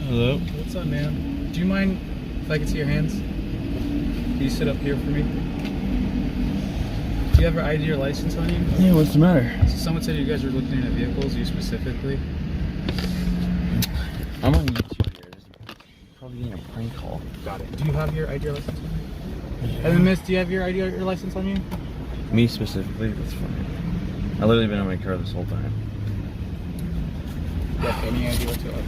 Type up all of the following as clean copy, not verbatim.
Hello. What's up, man? Do you mind if I could see your hands? Can you sit up here for me? Do you have your ID or license on you? Yeah, what's the matter? So someone said you guys were looking at vehicles, you specifically. I'm on YouTube here. There's probably getting a prank call. Got it. Do you have your ID or license on you? Yeah. And then miss, do you have your ID or your license on you? Me specifically? That's fine. I literally been in my car this whole time. Do you have any idea what to like?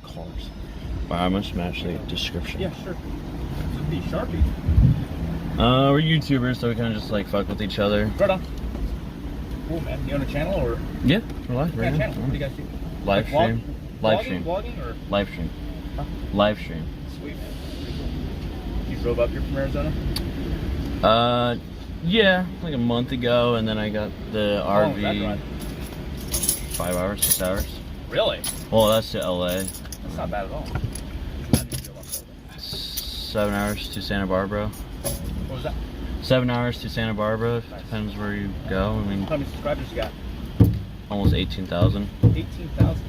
Cars. Wow, I'm gonna smash the description. Yeah, sure. Should be Sharpie. We're YouTubers, so we kind of just like fuck with each other. Right on. Cool, man. You on a channel or? Yeah, we're live right now. Channel. What do you guys do? Live stream. Live stream. Vlogging or? Live stream. Huh? Live stream. Sweet, man. Pretty cool. You drove up here from Arizona? Yeah, like a month ago, and then I got the How long was that RV. drive? 5 hours, 6 hours. Really? Well, that's to LA. That's not bad at all. 7 hours to Santa Barbara. What was that? 7 hours to Santa Barbara. Nice. Depends where you go. I mean, How many subscribers you got? almost 18,000. 18,000.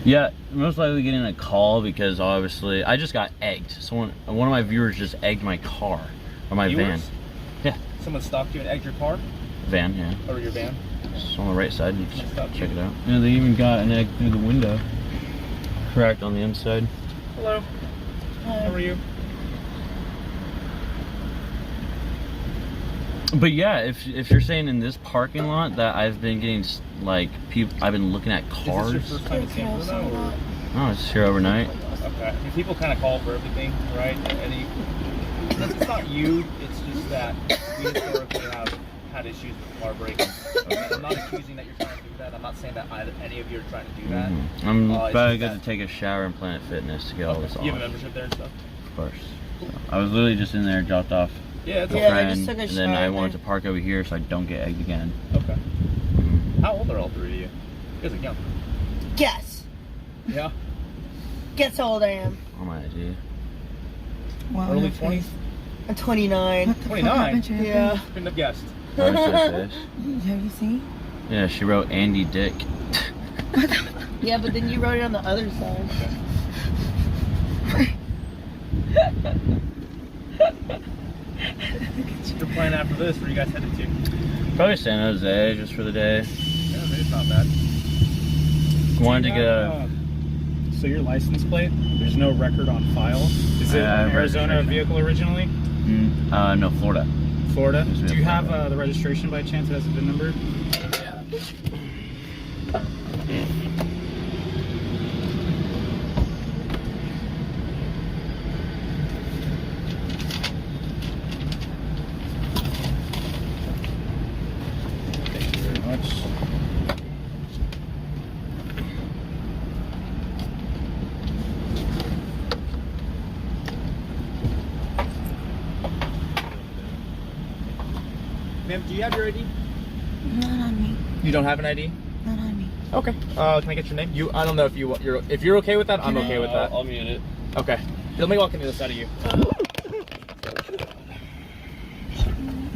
Yeah, most likely getting a call because obviously I just got egged. One of my viewers just egged my car or my van. Yeah. Someone stalked you and egged your car? Van, yeah. Or your van? It's on the right side. You just Stop check you. it out. Yeah, they even got an egg through the window. Cracked on the inside. Hello. Hi. How are you? But yeah, if you're saying in this parking lot that I've been getting like people, I've been looking at cars. Is this your first time in San Bruno? Or? Oh, it's here overnight. Okay. I mean, people kind of call for everything, right? It's not you. It's just that we historically have had issues with car breaking. Okay? I'm not accusing that you're trying to do that. I'm not saying that any of you are trying to do that. I'm about to go to take a shower in Planet Fitness to get all this off. You have a membership there and stuff? Of course. So, I was literally just in there, dropped off Yeah, it's a okay. friend, I just took a and then I shower wanted there. to park over here so I don't get egged again. Okay. How old are all three of you? You guys are young. Guess. Yeah. Guess how old I am. Oh my idea. Wow, Early that 20s? face. I'm 29. What the fuck 29? happened to your Yeah. face? Couldn't have guessed. How much that is? Have you seen? Yeah, she wrote Andy Dick. Yeah, but then you wrote it on the other side. Your plan after this, where you guys headed to? Probably San Jose just for the day. Yeah, maybe it's not bad. Wanted to get a. So your license plate, there's no record on file. Is it Arizona registration. vehicle originally? No, Florida. Florida? Yes, we Do you have have the registration by chance? It has a VIN number? Thank you very much. Ma'am, do you have your ID? Not on me. You don't have an ID? Not on me. Okay. Can I get your name? I don't know if you're okay with that. I'm okay with that. I'll mute it. Okay. Let me walk into the side of you.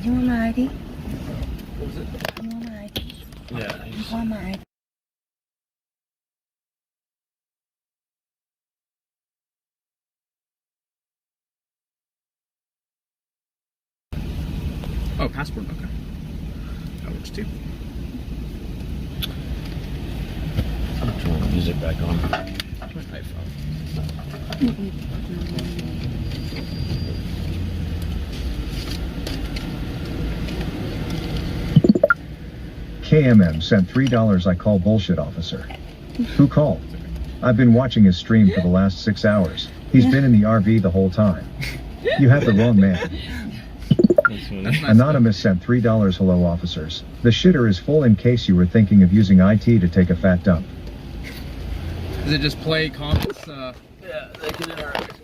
You want my ID? What was it? You want my ID? Yeah. You want my ID? Oh, passport. Okay. That works too. Turn the music back on. My iPhone. KMM sent $3. I call bullshit officer. Who called? I've been watching his stream for the last 6 hours. He's been in the RV the whole time. You have the wrong man. That's funny. Anonymous sent $3. Hello officers. The shitter is full in case you were thinking of using IT to take a fat dump. Does it just play comments? Yeah, they can interact.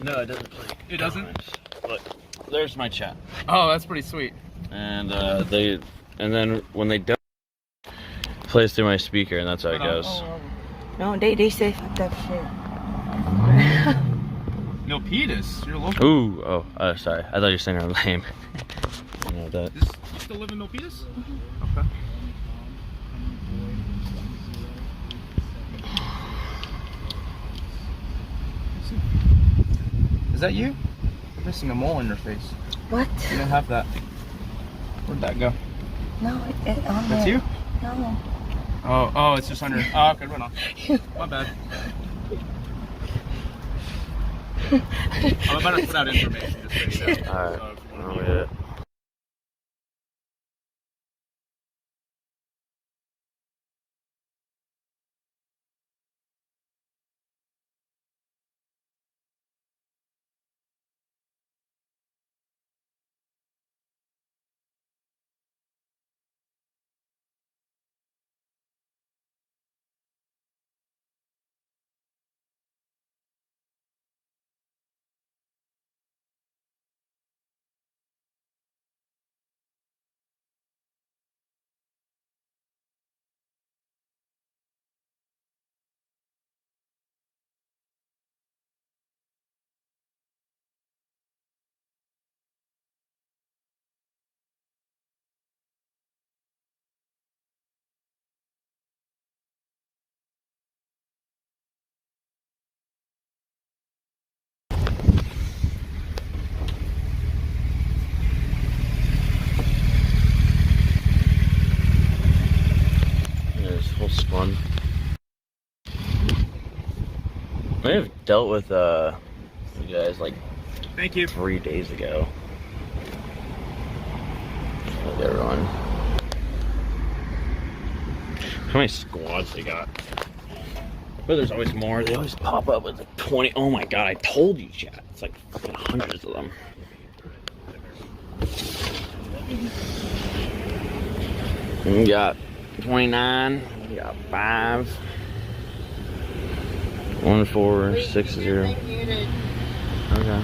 No, it doesn't play. It doesn't? comments. Look, there's my chat. Oh, that's pretty sweet. And then when they don't, it plays through my speaker, and that's how it goes. No, they say fuck that shit. Milpitas, you're local. Ooh, sorry. I thought you were saying her name. You know that. You still live in Milpitas? Okay. Is that you? You're missing a mole in your face. What? You don't have that. Where'd that go? No, on That's there. you? No. Oh, it's just under. Oh, okay, run on. My bad. I'm about to put out information just so you know. Alright. So if you I'll wanna read it. This whole spun. I may have dealt with you guys like Thank you. 3 days ago. Look, everyone. How many squads they got? But there's always more. They always pop up with like 20. Oh my god, I told you, chat. It's like fucking hundreds of them. And we got 29. We got 5. 1 4 6 0. Okay.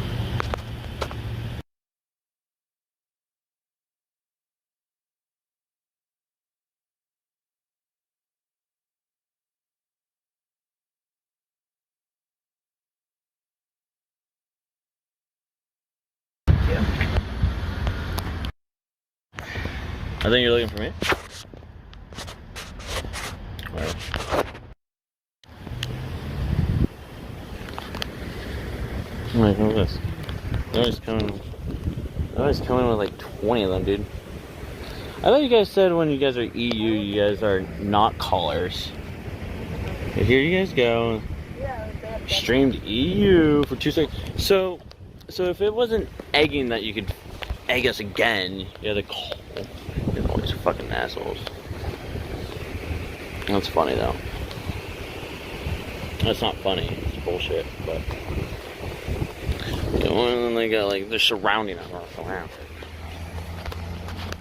I think you're looking for me. Alright. I'm like, look at this. They're always coming with like 20 of them, dude. I thought you guys said when you guys are EU, you guys are not callers. But here you guys go. Streamed EU for 2 seconds. So if it wasn't egging that you could egg us again, you had to call. You're always fucking assholes. That's funny though. That's not funny. It's bullshit. But yeah, one of them they got like they're surrounding us around.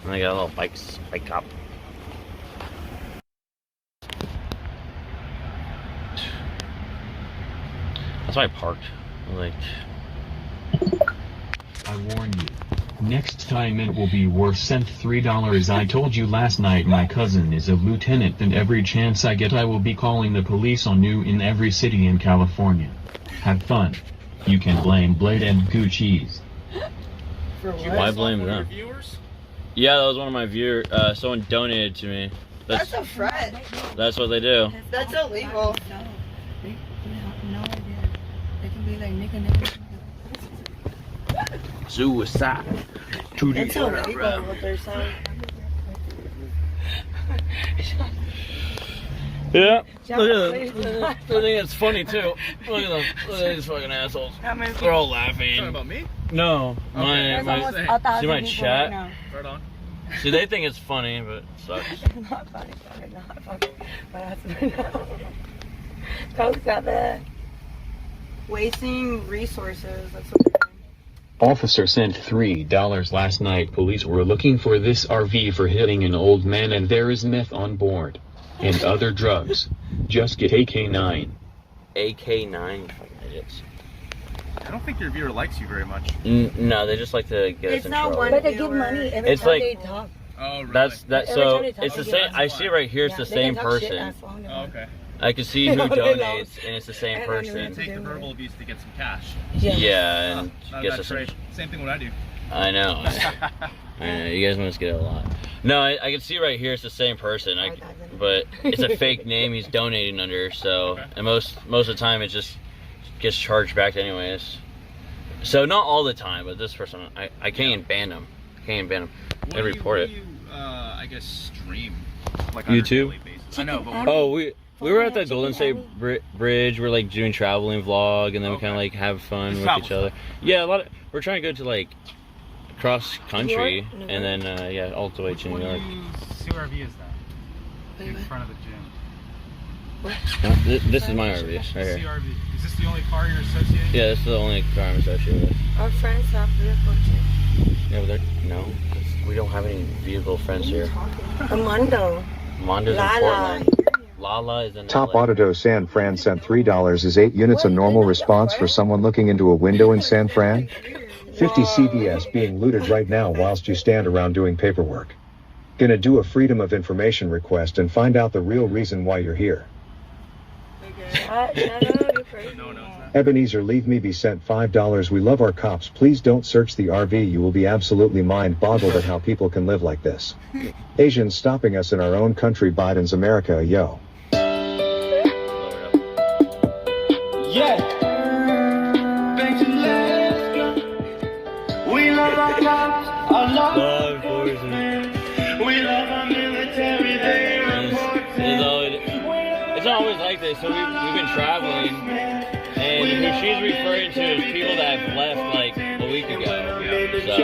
And they got a little bike cop. That's why I parked. Like. I warn you. Next time it will be worth sent $3. I told you last night my cousin is a lieutenant and every chance I get I will be calling the police on you in every city in California. Have fun. You can blame Blade and Goocheese. Why blame them? Yeah, that was one of my viewers. Someone donated to me. That's a friend. That's what they do. That's illegal. No, no idea. They can be like nigga. Suicide. To the It's illegal what they're saying. Yeah. Look at them. I think it's funny too. Look at them. Look at these fucking assholes. They're all laughing. Talking about me? No. Okay. See my chat? Right on. See, they think it's funny, but it sucks. It's not funny. Not funny. My husband. Coke's got that. Wasting resources. That's what they're doing. Officer sent $3 last night. Police were looking for this RV for hitting an old man and there is meth on board. And other drugs. Just get AK-9. AK-9, fucking idiots. I don't think your viewer likes you very much. No, they just like to get It's us in not trouble. one- But they give money every It's time like- they talk. Oh, really? That. Every So time they talk, it's the they same. give I see right here. It's the Yeah, they same can talk shit person. as long as- Oh, okay. I can see who No, they donates, don't. and it's the same I don't know. person. Take the verbal abuse to get some cash. Yeah, and Not a gets bad us. trade. Same thing what I do. I know. I know. You guys must get it a lot. No, I can see right here. It's the same person. But it's a fake name he's donating under. So, Okay. and most of the time, it's just gets charged back anyways. So not all the time, but this person, I can't ban them. I can't ban them. They report it. I guess stream like YouTube? I know, but Oh, we were at the Golden State Bridge. We're like doing traveling vlog, and then we kind of like have fun with each other. Yeah, we're trying to go to like cross country, and then yeah, all the way to New York. CRV is that? In front of the gym. This is my RV right here. CRV. Is this the only car you're associated? Yeah, this is the only car I'm associated with. Our friends have vehicle too. Yeah, but no, we don't have any vehicle friends here. Armando. Mondo's in Portland. Lala is in Top LA. Autodo San Fran sent $3 is 8 units a normal response for someone looking into a window in San Fran? 50 CVS being looted right now whilst you stand around doing paperwork. Gonna do a Freedom of Information request and find out the real reason why you're here. Ebenezer Leave Me Be sent $5. We love our cops. Please don't search the RV. You will be absolutely mind-boggled at how people can live like this. Asians stopping us in our own country. Biden's America, yo. Yeah. We love our cops, our law enforcement. We love our military. They report. It's not always like this. So we've been traveling, and who she's referring to is people that have left like a week ago. So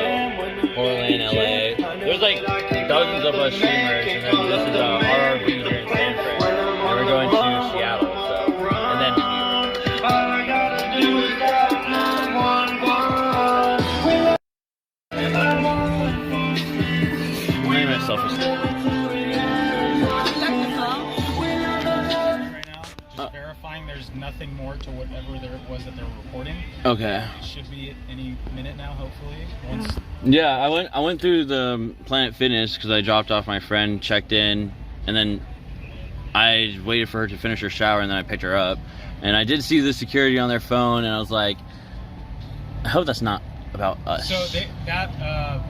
Portland, LA. There's like dozens of us streamers, and then this is our RV here in San Fran, and we're going to Seattle. So and then New York. All I gotta do is dial 911. Name myself a Verifying there's nothing more to whatever there was that they were reporting. Okay. It should be any minute now, hopefully. Yeah, I went through the Planet Fitness because I dropped off my friend, checked in, and then I waited for her to finish her shower, and then I picked her up. And I did see the security on their phone, and I was like, I hope that's not about us. So that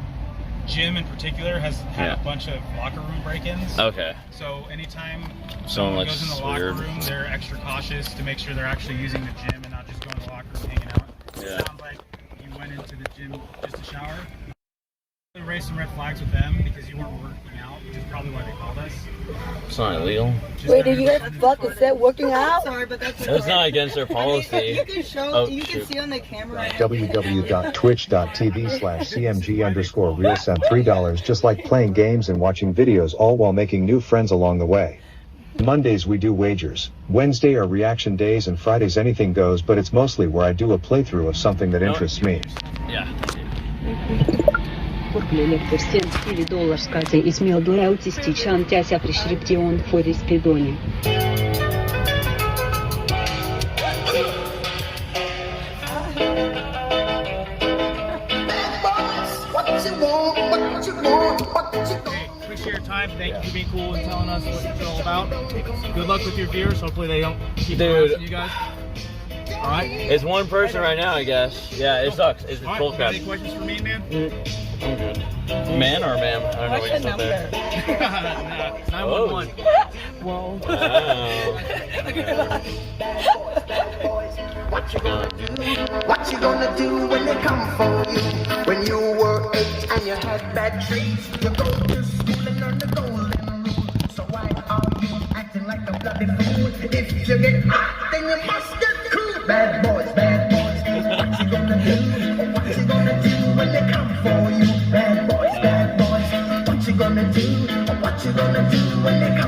gym in particular has had a bunch of locker room break-ins. Okay. So anytime Someone goes in the looks locker weird. room, they're extra cautious to make sure they're actually using the gym and not just going to the locker room hanging out. Yeah. It sounds like you went into the gym just to shower. We raised some red flags with them because you weren't working out, which is probably why they called us. It's not illegal. Wait, did you guys fucking set working out? Sorry, but that's It's not against their policy. You can show. Oh, you can shoot. see on the camera. www.twitch.tv/cmg_real sent $3 just like playing games and watching videos all while making new friends along the way. Mondays we do wagers, Wednesday are reaction days, and Fridays anything goes, but it's mostly where I do a playthrough of something that interests me. Yeah. Лектор $7 с Катей и смел аутистичан тяся пришриптион форис пидони. Appreciate your time. Thank you for being cool and telling us what it's all about. Good luck with your viewers. Hopefully they don't keep harassing you guys. All right. It's one person right now, I guess. Yeah, it sucks. It's All right. full Got crap. any questions for me, man? I'm good. Man or ma'am? I don't know what you said there. 911. Whoa. What you gonna do? What you gonna do when they come for you? When you were 8 and you had bad traits, you go to school and learn the golden rule. So why are you acting like a bloody fool? If you get hot, then you must get cool. Bad boys, bad boys. What you gonna do? What you gonna do when they come for you? Bad boys, bad boys. What you gonna do? What you gonna do when they come